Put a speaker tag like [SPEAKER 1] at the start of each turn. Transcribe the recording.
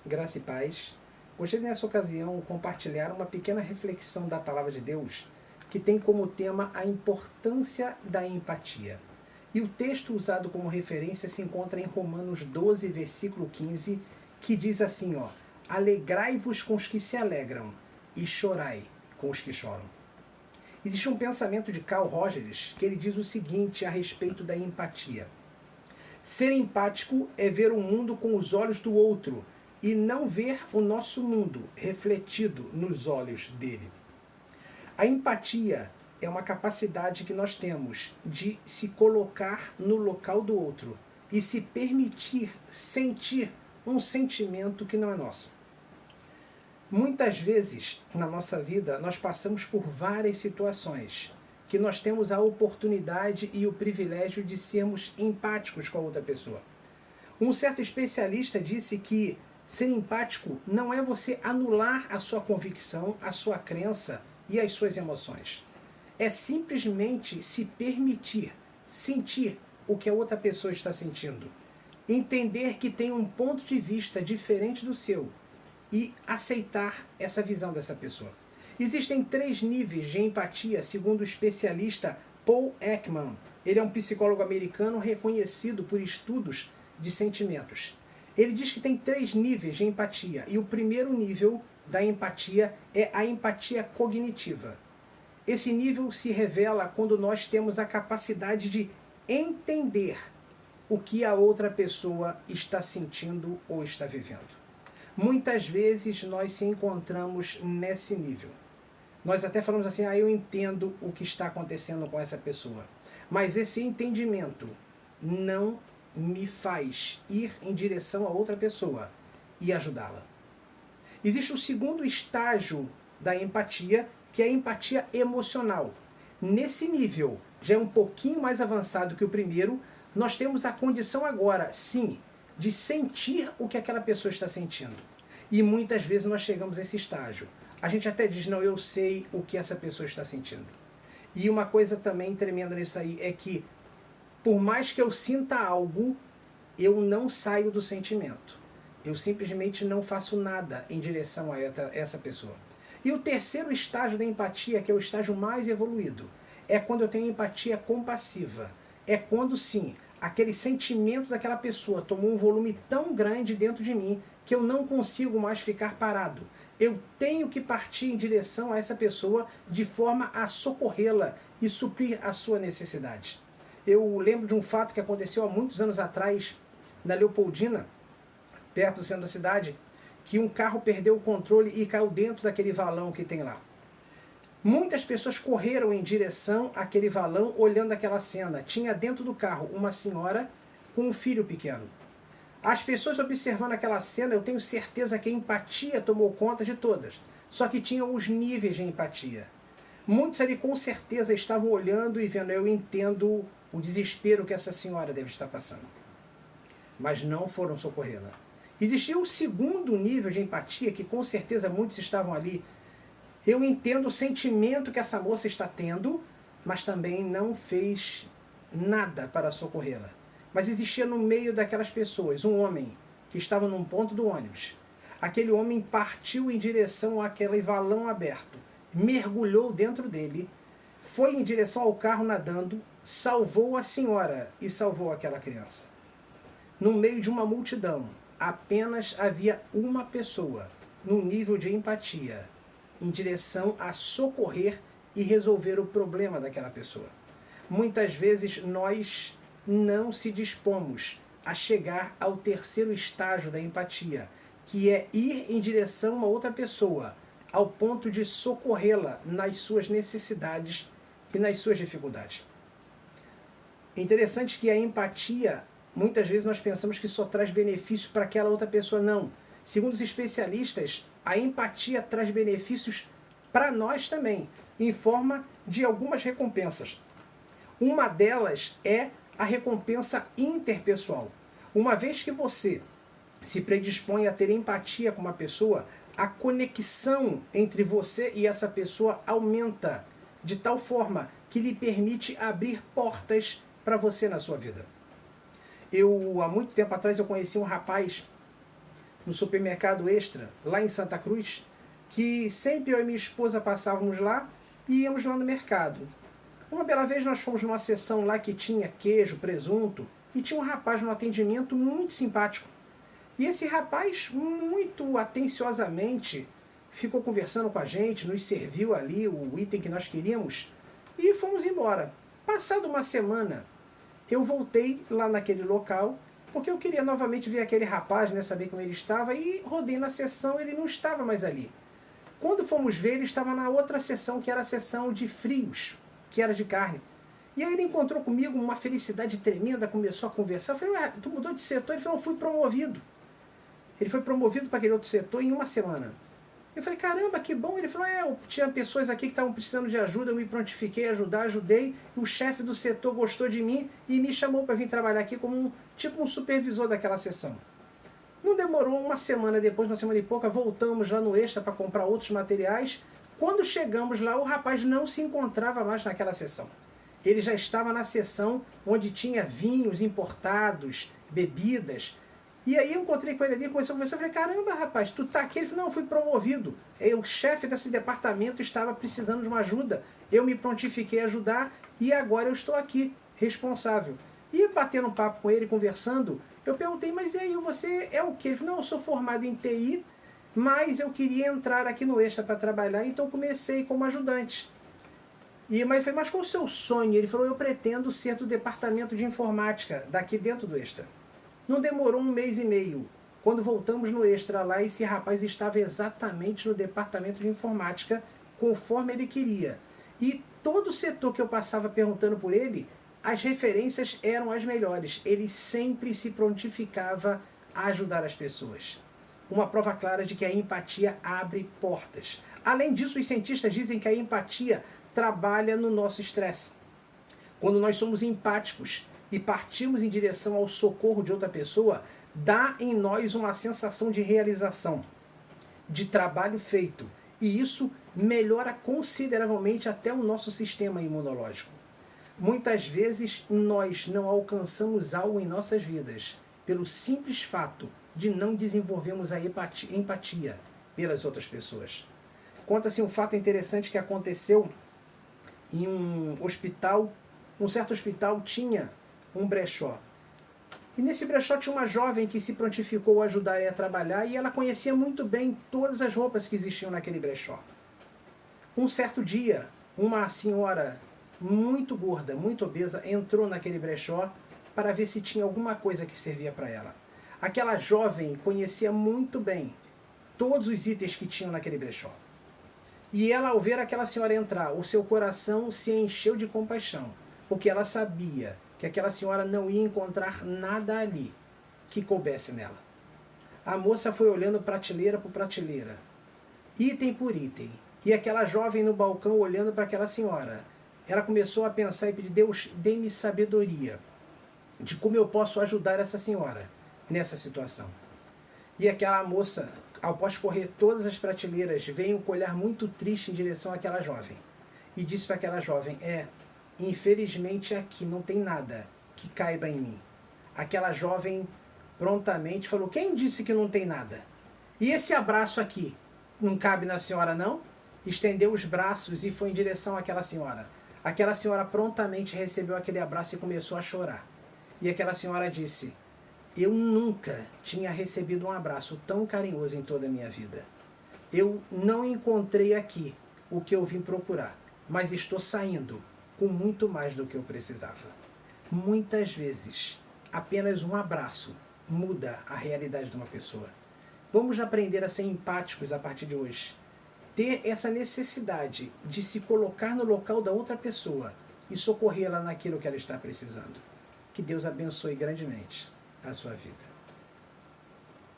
[SPEAKER 1] Graça e paz. Gostaria nessa ocasião compartilhar uma pequena reflexão da Palavra de Deus que tem como tema a importância da empatia. E o texto usado como referência se encontra em Romanos 12, versículo 15, que diz assim, alegrai-vos com os que se alegram e chorai com os que choram. Existe um pensamento de Carl Rogers que ele diz o seguinte a respeito da empatia. Ser empático é ver o mundo com os olhos do outro e não ver o nosso mundo refletido nos olhos dele. A empatia é uma capacidade que nós temos de se colocar no local do outro e se permitir sentir um sentimento que não é nosso. Muitas vezes na nossa vida nós passamos por várias situações que nós temos a oportunidade e o privilégio de sermos empáticos com a outra pessoa. Um certo especialista disse que ser empático não é você anular a sua convicção, a sua crença e as suas emoções. É simplesmente se permitir sentir o que a outra pessoa está sentindo. Entender que tem um ponto de vista diferente do seu e aceitar essa visão dessa pessoa. Existem 3 níveis de empatia, segundo o especialista Paul Ekman. Ele é um psicólogo americano reconhecido por estudos de sentimentos. Ele diz que tem 3 níveis de empatia, e o primeiro nível da empatia é a empatia cognitiva. Esse nível se revela quando nós temos a capacidade de entender o que a outra pessoa está sentindo ou está vivendo. Muitas vezes nós se encontramos nesse nível. Nós até falamos assim, eu entendo o que está acontecendo com essa pessoa. Mas esse entendimento não me faz ir em direção a outra pessoa e ajudá-la. Existe o segundo estágio da empatia, que é a empatia emocional. Nesse nível, já é um pouquinho mais avançado que o primeiro, nós temos a condição agora, sim, de sentir o que aquela pessoa está sentindo. E muitas vezes nós chegamos a esse estágio. A gente até diz, não, eu sei o que essa pessoa está sentindo. E uma coisa também tremenda nisso aí é que, por mais que eu sinta algo, eu não saio do sentimento. Eu simplesmente não faço nada em direção a essa pessoa. E o terceiro estágio da empatia, que é o estágio mais evoluído, é quando eu tenho empatia compassiva. É quando, sim, aquele sentimento daquela pessoa tomou um volume tão grande dentro de mim que eu não consigo mais ficar parado. Eu tenho que partir em direção a essa pessoa de forma a socorrê-la e suprir a sua necessidade. Eu lembro de um fato que aconteceu há muitos anos atrás, na Leopoldina, perto do centro da cidade, que um carro perdeu o controle e caiu dentro daquele valão que tem lá. Muitas pessoas correram em direção àquele valão olhando aquela cena. Tinha dentro do carro uma senhora com um filho pequeno. As pessoas observando aquela cena, eu tenho certeza que a empatia tomou conta de todas. Só que tinham os níveis de empatia. Muitos ali com certeza estavam olhando e vendo, eu entendo o desespero que essa senhora deve estar passando. Mas não foram socorrê-la. Existia um segundo nível de empatia que com certeza muitos estavam ali. Eu entendo o sentimento que essa moça está tendo, mas também não fez nada para socorrê-la. Mas existia no meio daquelas pessoas um homem que estava num ponto do ônibus. Aquele homem partiu em direção àquele valão aberto, mergulhou dentro dele, foi em direção ao carro nadando, salvou a senhora e salvou aquela criança. No meio de uma multidão, apenas havia uma pessoa, no nível de empatia, em direção a socorrer e resolver o problema daquela pessoa. Muitas vezes nós não se dispomos a chegar ao terceiro estágio da empatia, que é ir em direção a uma outra pessoa, ao ponto de socorrê-la nas suas necessidades e nas suas dificuldades. Interessante que a empatia, muitas vezes nós pensamos que só traz benefício para aquela outra pessoa. Não. Segundo os especialistas, a empatia traz benefícios para nós também, em forma de algumas recompensas. Uma delas é a recompensa interpessoal. Uma vez que você se predispõe a ter empatia com uma pessoa, a conexão entre você e essa pessoa aumenta de tal forma que lhe permite abrir portas para você na sua vida. Há muito tempo atrás, eu conheci um rapaz no supermercado Extra, lá em Santa Cruz, que sempre eu e minha esposa passávamos lá e íamos lá no mercado. Uma bela vez nós fomos numa seção lá que tinha queijo, presunto, e tinha um rapaz no atendimento muito simpático. E esse rapaz, muito atenciosamente, ficou conversando com a gente, nos serviu ali o item que nós queríamos e fomos embora. Passada uma semana, eu voltei lá naquele local, porque eu queria novamente ver aquele rapaz, né, saber como ele estava, e rodei na sessão, ele não estava mais ali. Quando fomos ver, ele estava na outra sessão, que era a sessão de frios, que era de carne. E aí ele encontrou comigo uma felicidade tremenda, começou a conversar. Eu falei, ué, tu mudou de setor? Ele falou, eu fui promovido. Ele foi promovido para aquele outro setor em uma semana. Eu falei, caramba, que bom. Ele falou, eu tinha pessoas aqui que estavam precisando de ajuda, eu me prontifiquei a ajudar, ajudei. O chefe do setor gostou de mim e me chamou para vir trabalhar aqui como tipo um supervisor daquela sessão. Não demorou uma semana depois, uma semana e pouca, voltamos lá no Extra para comprar outros materiais. Quando chegamos lá, o rapaz não se encontrava mais naquela sessão. Ele já estava na sessão onde tinha vinhos importados, bebidas. E aí eu encontrei com ele ali, começou a conversar, eu falei, caramba, rapaz, tu tá aqui? Ele falou, não, eu fui promovido. O chefe desse departamento estava precisando de uma ajuda, eu me prontifiquei a ajudar e agora eu estou aqui, responsável. E batendo um papo com ele, conversando, eu perguntei, mas e aí, você é o quê? Ele falou, não, eu sou formado em TI, mas eu queria entrar aqui no Extra para trabalhar, então comecei como ajudante. Mas eu falei, mas qual é o seu sonho? Ele falou, eu pretendo ser do departamento de informática, daqui dentro do Extra. Não demorou um mês e meio. Quando voltamos no Extra lá, esse rapaz estava exatamente no departamento de informática, conforme ele queria. E todo o setor que eu passava perguntando por ele, as referências eram as melhores. Ele sempre se prontificava a ajudar as pessoas. Uma prova clara de que a empatia abre portas. Além disso, os cientistas dizem que a empatia trabalha no nosso estresse. Quando nós somos empáticos e partimos em direção ao socorro de outra pessoa, dá em nós uma sensação de realização, de trabalho feito. E isso melhora consideravelmente até o nosso sistema imunológico. Muitas vezes nós não alcançamos algo em nossas vidas pelo simples fato de não desenvolvermos a empatia pelas outras pessoas. Conta-se um fato interessante que aconteceu em um hospital. Um certo hospital tinha um brechó. E nesse brechó tinha uma jovem que se prontificou a ajudar a trabalhar e ela conhecia muito bem todas as roupas que existiam naquele brechó. Um certo dia, uma senhora muito gorda, muito obesa, entrou naquele brechó para ver se tinha alguma coisa que servia para ela. Aquela jovem conhecia muito bem todos os itens que tinham naquele brechó. E ela, ao ver aquela senhora entrar, o seu coração se encheu de compaixão, porque ela sabia que aquela senhora não ia encontrar nada ali que coubesse nela. A moça foi olhando prateleira por prateleira, item por item, e aquela jovem no balcão olhando para aquela senhora. Ela começou a pensar e pedir, Deus, dê-me sabedoria de como eu posso ajudar essa senhora nessa situação. E aquela moça, após correr todas as prateleiras, veio com um olhar muito triste em direção àquela jovem. E disse para aquela jovem, infelizmente aqui não tem nada que caiba em mim. Aquela jovem prontamente falou, quem disse que não tem nada? E esse abraço aqui, não cabe na senhora não? Estendeu os braços e foi em direção àquela senhora. Aquela senhora prontamente recebeu aquele abraço e começou a chorar. E aquela senhora disse, eu nunca tinha recebido um abraço tão carinhoso em toda a minha vida. Eu não encontrei aqui o que eu vim procurar, mas estou saindo com muito mais do que eu precisava. Muitas vezes, apenas um abraço muda a realidade de uma pessoa. Vamos aprender a ser empáticos a partir de hoje. Ter essa necessidade de se colocar no local da outra pessoa e socorrê-la naquilo que ela está precisando. Que Deus abençoe grandemente a sua vida.